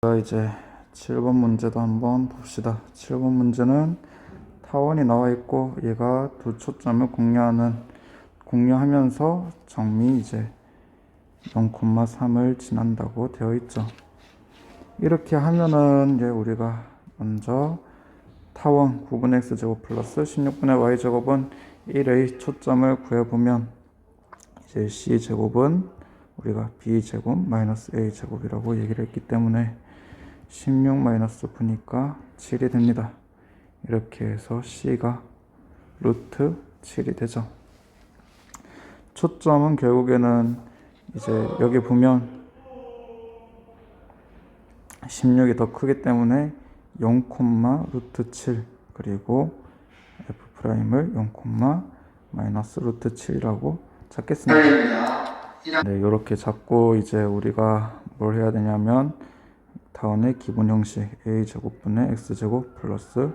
자, 이제 7번 문제도 한번 봅시다. 7번 문제는 타원이 나와 있고 얘가 두 초점을 공유하면서 정미 이제 0,3을 지난다고 되어 있죠. 이렇게 하면은 이제 우리가 먼저 타원 9분의 x제곱 플러스 16분의 y제곱은 1의 초점을 구해보면 이제 c제곱은 우리가 b제곱 마이너스 a제곱이라고 얘기를 했기 때문에 16 마이너스 9니까 7이 됩니다. 이렇게 해서 c가 루트 7이 되죠. 초점은 결국에는 이제 여기 보면 16이 더 크기 때문에 0, 루트 7 그리고 f'을 0, 마이너스 루트 7이라고 잡겠습니다. 네, 이렇게 잡고 이제 우리가 뭘 해야 되냐면 타원의 기본 형식 a제곱분의 x제곱 플러스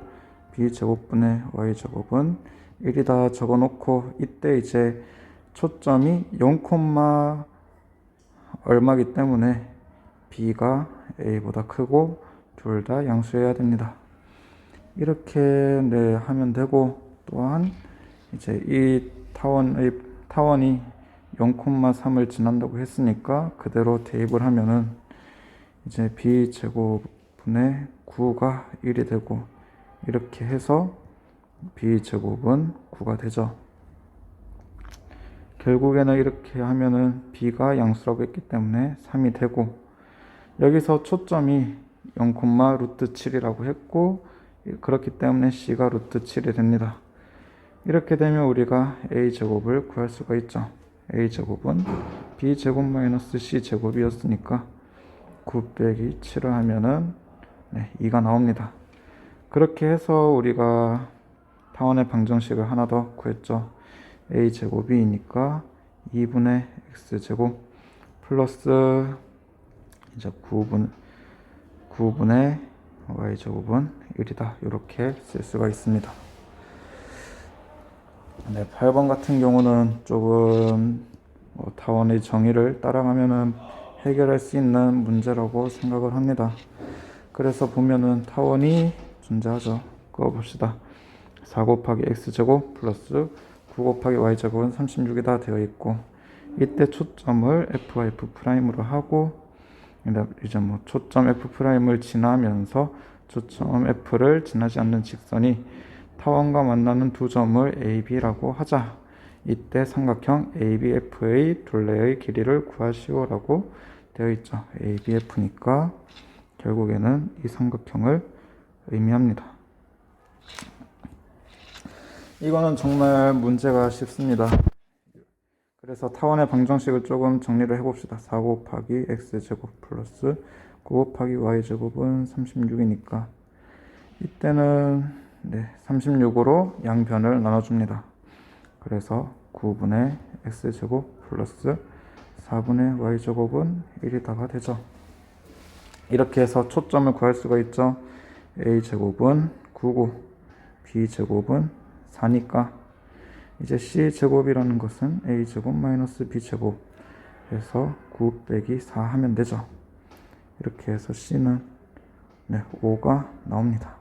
b제곱분의 y제곱은 1이다 적어놓고 이때 이제 초점이 0, 얼마기 때문에 b가 a보다 크고 둘 다 양수해야 됩니다. 이렇게 네, 하면 되고 또한 이제 이 타원이 0,3을 지난다고 했으니까 그대로 대입을 하면은 이제 b제곱분의 9가 1이 되고 이렇게 해서 b제곱은 9가 되죠. 결국에는 이렇게 하면은 b가 양수라고 했기 때문에 3이 되고 여기서 초점이 0, 루트 7이라고 했고 그렇기 때문에 c가 루트 7이 됩니다. 이렇게 되면 우리가 a제곱을 구할 수가 있죠. a제곱은 b제곱 마이너스 c제곱이었으니까 9 빼기 7을 하면은 2가 나옵니다. 그렇게 해서 우리가 타원의 방정식을 하나 더 구했죠. a제곱이 2니까 2분의 x제곱 플러스 이제 9분의 y제곱은 1이다. 이렇게 쓸 수가 있습니다. 네, 8번 같은 경우는 조금 타원의 정의를 따라가면은 해결할 수 있는 문제라고 생각을 합니다. 그래서 보면은 타원이 존재하죠. 그거 봅시다. 4 곱하기 x제곱 플러스 9 곱하기 y제곱은 36이다 되어 있고 이때 초점을 f와 f'으로 하고 이제 뭐 초점 f'을 지나면서 초점 f를 지나지 않는 직선이 타원과 만나는 두 점을 AB라고 하자. 이때 삼각형 ABF의 둘레의 길이를 구하시오 라고 되어 있죠. ABF니까 결국에는 이 삼각형을 의미합니다. 이거는 정말 문제가 쉽습니다. 그래서 타원의 방정식을 조금 정리를 해봅시다. 4 곱하기 x제곱 플러스 9 곱하기 y제곱은 36이니까 이때는 36으로 양변을 나눠줍니다. 그래서 9분의 x제곱 플러스 4분의 y제곱은 1이다가 되죠. 이렇게 해서 초점을 구할 수가 있죠. a제곱은 9고 b제곱은 4니까 이제 c제곱이라는 것은 a제곱 마이너스 b제곱 해서 9 빼기 4 하면 되죠. 이렇게 해서 c는 5가 나옵니다.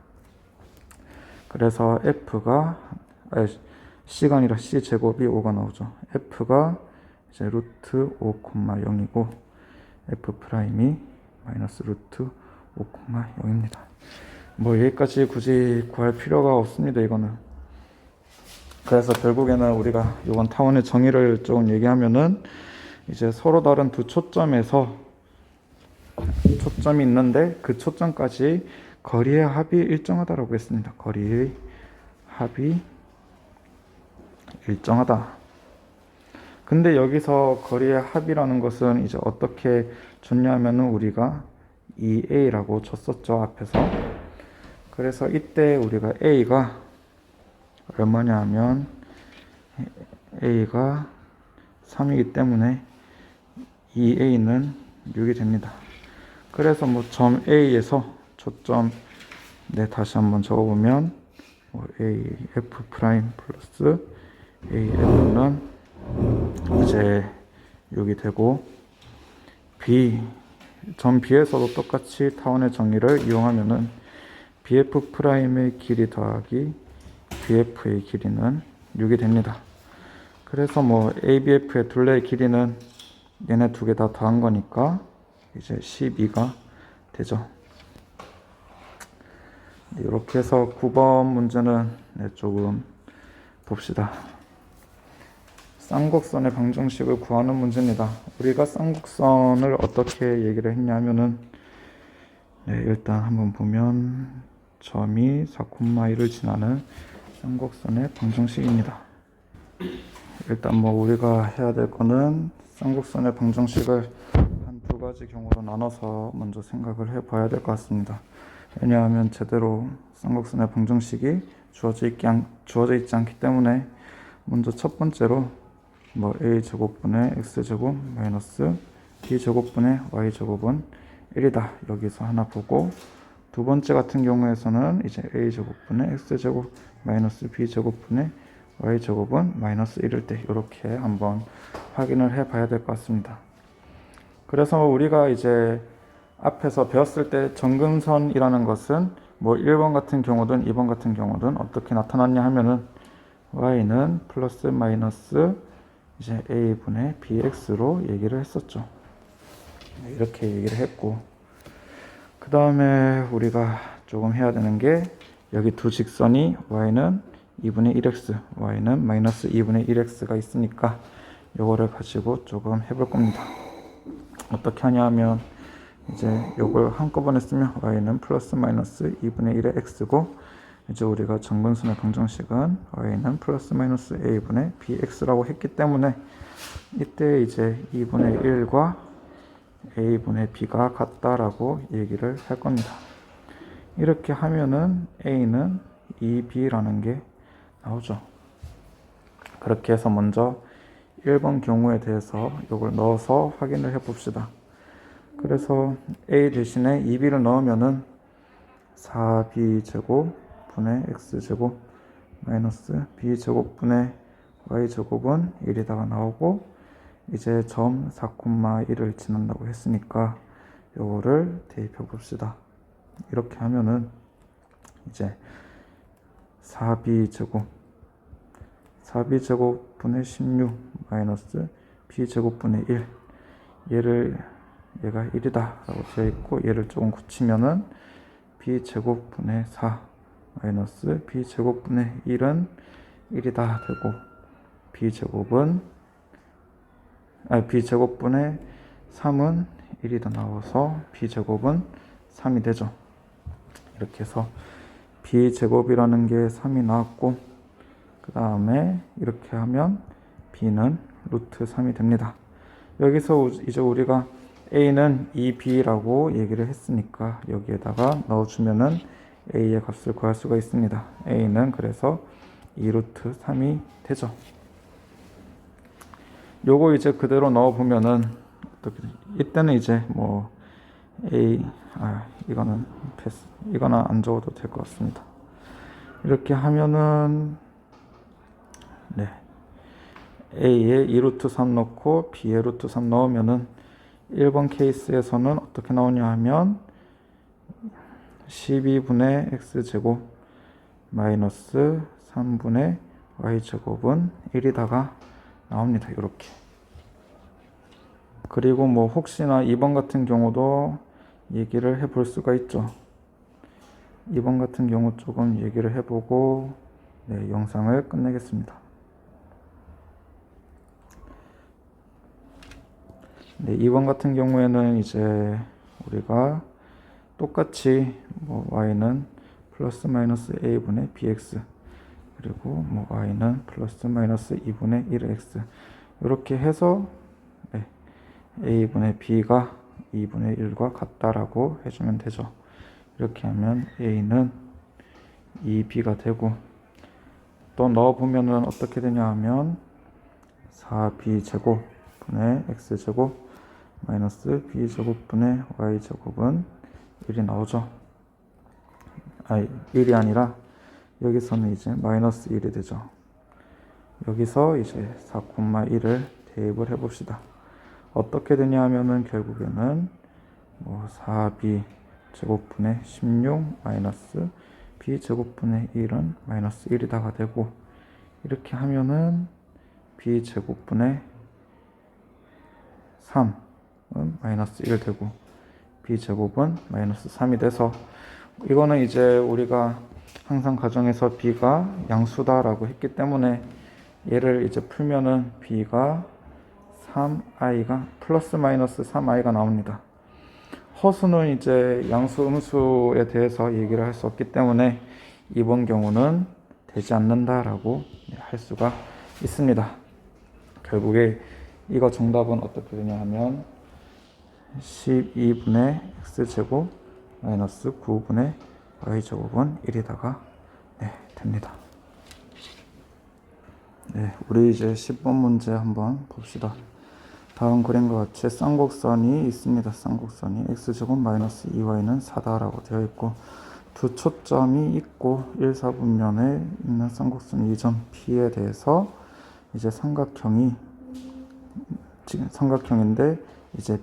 그래서 c가 아니라 c제곱이 5가 나오죠. f가 이제 루트 5,0이고 f'이 마이너스 루트 5,0입니다. 뭐 여기까지 굳이 구할 필요가 없습니다. 이거는. 그래서 결국에는 우리가 이번 타원의 정의를 조금 얘기하면은 이제 서로 다른 두 초점에서 초점이 있는데 그 초점까지 거리의 합이 일정하다라고 했습니다. 거리의 합이 일정하다. 근데 여기서 거리의 합이라는 것은 이제 어떻게 줬냐면은 우리가 2a라고 줬었죠, 앞에서. 그래서 이때 우리가 a가 얼마냐 하면 a가 3이기 때문에 2a는 6이 됩니다. 그래서 뭐 점 A에서 초점 다시 한번 적어보면 A F 프라임 플러스 A F는 이제 6이 되고 B 점 B에서도 똑같이 타원의 정의를 이용하면은 BF 프라임의 길이 더하기 BF의 길이는 6이 됩니다. 그래서 뭐 ABF의 둘레의 길이는 얘네 두 개 다 더한 거니까 이제 12가 되죠. 이렇게 해서 9번 문제는 조금 봅시다. 쌍곡선의 방정식을 구하는 문제입니다. 우리가 쌍곡선을 어떻게 얘기를 했냐면은 일단 한번 보면 점이 4,2를 지나는 쌍곡선의 방정식입니다. 일단 뭐 우리가 해야 될 거는 쌍곡선의 방정식을 한 두 가지 경우로 나눠서 먼저 생각을 해 봐야 될 것 같습니다. 왜냐하면 제대로 쌍곡선의 방정식이 주어져 있지 않기 때문에 먼저 첫 번째로 뭐 a제곱분의 x제곱 마이너스 b제곱분의 y제곱은 1이다. 여기서 하나 보고, 두 번째 같은 경우에서는 이제 a제곱분의 x제곱 마이너스 b제곱분의 y제곱은 마이너스 1일 때 이렇게 한번 확인을 해 봐야 될 것 같습니다. 그래서 우리가 이제 앞에서 배웠을 때 정근선이라는 것은 뭐 1번 같은 경우든 2번 같은 경우든 어떻게 나타났냐 하면은 y는 플러스 마이너스 이제 a분의 bx로 얘기를 했었죠. 이렇게 얘기를 했고, 그 다음에 우리가 조금 해야 되는 게 여기 두 직선이 y는 2분의 1x, y는 마이너스 2분의 1x가 있으니까 요거를 가지고 조금 해볼 겁니다. 어떻게 하냐 하면 이제 요걸 한꺼번에 쓰면 y는 플러스 마이너스 2분의 1의 x고, 이제 우리가 정근선의 방정식은 y는 플러스 마이너스 a분의 bx라고 했기 때문에 이때 이제 2분의 1과 a분의 b가 같다라고 얘기를 할 겁니다. 이렇게 하면은 a는 2b라는 게 나오죠. 그렇게 해서 먼저 1번 경우에 대해서 이걸 넣어서 확인을 해 봅시다. 그래서 a 대신에 2b를 넣으면은 4b제곱 분의 x제곱 마이너스 b제곱분의 y제곱은 1이다가 나오고, 이제 점 4,1을 지난다고 했으니까 요거를 대입해 봅시다. 이렇게 하면은 이제 4b제곱 분의 16 마이너스 b제곱분의 1, 얘가 1이다 라고 되어 있고, 얘를 조금 굳히면은 b제곱분의 4 마이너스 b제곱분의 1은 1이다 되고, b제곱분의 3은 1이다 나와서 b제곱은 3이 되죠. 이렇게 해서 b제곱이라는 게 3이 나왔고, 그 다음에 이렇게 하면 b는 루트 3이 됩니다. 여기서 이제 우리가 a는 2b라고 얘기를 했으니까 여기에다가 넣어주면은 a의 값을 구할 수가 있습니다. a는 그래서 2루트 3이 되죠. 요거 이제 그대로 넣어보면은 이때는 이제 뭐 이거는 패스, 이거는 안 적어도 될 것 같습니다. 이렇게 하면은 a에 2루트 3 넣고 b에 루트 3 넣으면은 1번 케이스에서는 어떻게 나오냐 하면 12분의 x제곱 마이너스 3분의 y제곱은 1이다가 나옵니다. 이렇게. 그리고 뭐 혹시나 2번 같은 경우도 얘기를 해 볼 수가 있죠. 2번 같은 경우 조금 얘기를 해보고 영상을 끝내겠습니다. 2번 같은 경우에는 이제 우리가 똑같이 뭐 y는 플러스 마이너스 a분의 bx, 그리고 뭐 y는 플러스 마이너스 2분의 1x 이렇게 해서 a분의 b가 2분의 1과 같다라고 해주면 되죠. 이렇게 하면 a는 2b가 되고, 또 넣어보면은 어떻게 되냐 하면 4b제곱 분의 x제곱 마이너스 b제곱분의 y제곱은 1이 나오죠. 1이 아니라 여기서는 이제 마이너스 1이 되죠. 여기서 이제 4,1을 대입을 해 봅시다. 어떻게 되냐 하면은 결국에는 뭐 4b 제곱분의 16 마이너스 b 제곱분의 1은 마이너스 1이다가 되고, 이렇게 하면은 b 제곱분의 3은 마이너스 1 되고 b 제곱은 마이너스 3이 돼서, 이거는 이제 우리가 항상 가정에서 b가 양수다라고 했기 때문에 얘를 이제 풀면은 b가 3i가 플러스 마이너스 3i가 나옵니다. 허수는 이제 양수 음수에 대해서 얘기를 할 수 없기 때문에 이번 경우는 되지 않는다라고 할 수가 있습니다. 결국에 이거 정답은 어떻게 되냐 하면 12분의 x제곱 마이너스 9분의 y제곱은 1이다가 됩니다. 우리 이제 10번 문제 한번 봅시다. 다음 그림과 같이 쌍곡선이 있습니다. 쌍곡선이 x제곱 마이너스 2y는 4다라고 되어 있고, 두 초점이 있고 1, 4분면에 있는 쌍곡선 이 점 P에 대해서 이제 삼각형이, 지금 삼각형인데 이제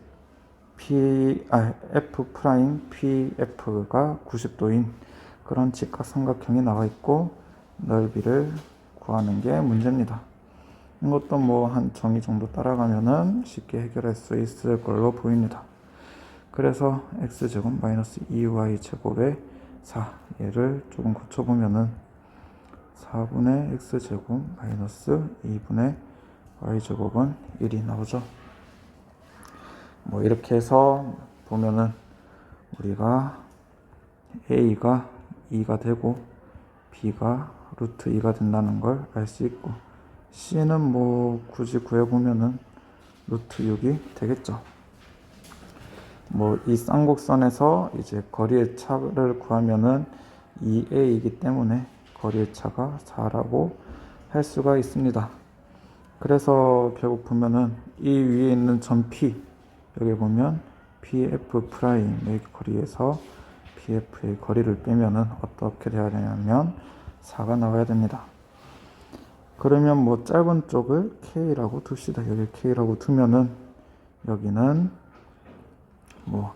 F 프라임 PF가 90도인 그런 직각삼각형이 나와 있고, 넓이를 구하는 게 문제입니다. 이것도 뭐 한 정의 정도 따라가면은 쉽게 해결할 수 있을 걸로 보입니다. 그래서 x제곱 마이너스 2y제곱의 4, 얘를 조금 고쳐보면은 4분의 x제곱 마이너스 2분의 y제곱은 1이 나오죠. 뭐 이렇게 해서 보면은 우리가 a가 2가 되고 b가 루트 2가 된다는 걸 알 수 있고, c는 뭐 굳이 구해보면은 루트 6이 되겠죠. 뭐 이 쌍곡선에서 이제 거리의 차를 구하면은 2a이기 때문에 거리의 차가 4라고 할 수가 있습니다. 그래서 결국 보면은 이 위에 있는 점 P, 여기 보면 PF 프라임의 거리에서 PF의 거리를 빼면은 어떻게 돼야 되냐면 4가 나와야 됩니다. 그러면 뭐 짧은 쪽을 K라고 둡시다. 여기 K라고 두면은 여기는 뭐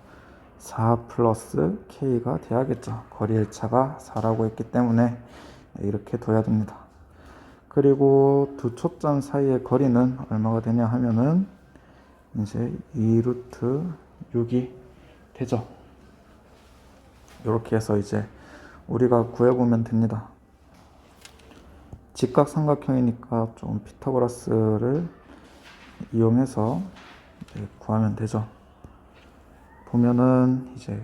4 플러스 K가 돼야겠죠. 거리의 차가 4라고 했기 때문에 이렇게 둬야 됩니다. 그리고 두 초점 사이의 거리는 얼마가 되냐 하면은 이제 2 루트 6이 되죠. 이렇게 해서 이제 우리가 구해보면 됩니다. 직각삼각형이니까 좀 피타고라스를 이용해서 구하면 되죠. 보면은 이제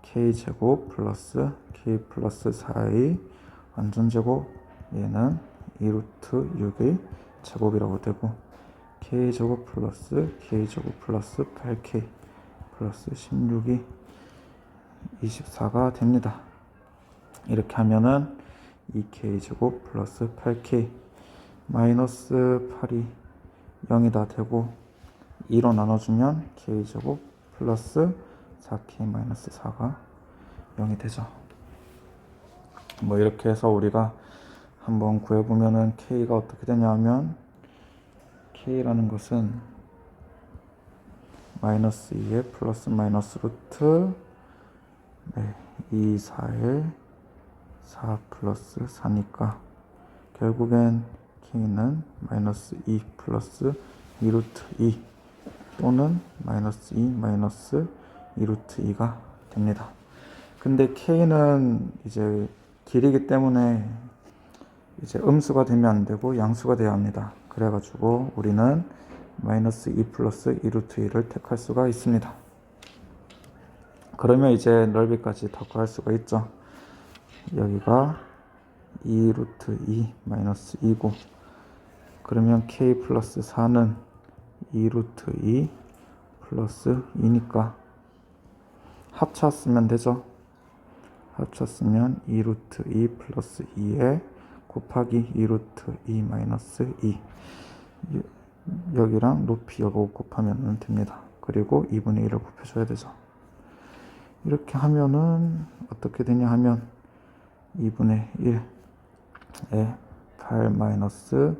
k제곱 플러스 k 플러스 4의 완전제곱, 얘는 2루트 6의 제곱이라고 되고, k제곱 플러스 k제곱 플러스 8k 플러스 16이 24가 됩니다. 이렇게 하면은 2k제곱 플러스 8k 마이너스 8이 0이다 되고, 2로 나눠주면 k제곱 플러스 4k 마이너스 4가 0이 되죠. 뭐 이렇게 해서 우리가 한번 구해보면은 k가 어떻게 되냐 하면, k라는 것은 마이너스 2에 플러스 마이너스 루트 2, 4에 4 플러스 4니까 결국엔 k는 마이너스 2 플러스 2 루트 2 또는 마이너스 2 마이너스 2 루트 2가 됩니다. 근데 k는 이제 길이기 때문에 이제 음수가 되면 안 되고 양수가 돼야 합니다. 그래가지고 우리는 마이너스 2 플러스 2 루트 2를 택할 수가 있습니다. 그러면 이제 넓이까지 더 구할 수가 있죠. 여기가 2 루트 2 마이너스 2고, 그러면 k 플러스 4는 2 루트 2 플러스 2니까 합쳤으면 되죠. 합쳤으면 2 루트 2 플러스 2에 곱하기 2 루트 2 마이너스 2, 여기랑 높이 여고 곱하면 됩니다. 그리고 2분의 1을 곱해줘야 되죠. 이렇게 하면은 어떻게 되냐 하면 2분의 1에 8 마이너스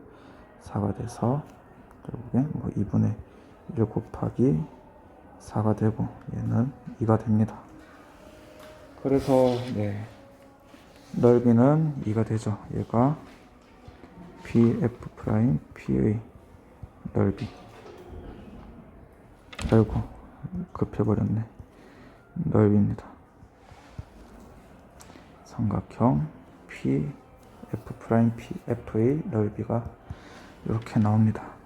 4가 돼서 결국에 뭐 2분의 1 곱하기 4가 되고 얘는 2가 됩니다. 그래서 넓이는 2가 되죠. 얘가 BF' P의 넓이. 아이고 급해버렸네. 넓이입니다. 삼각형 PF' PF의 넓이가 이렇게 나옵니다.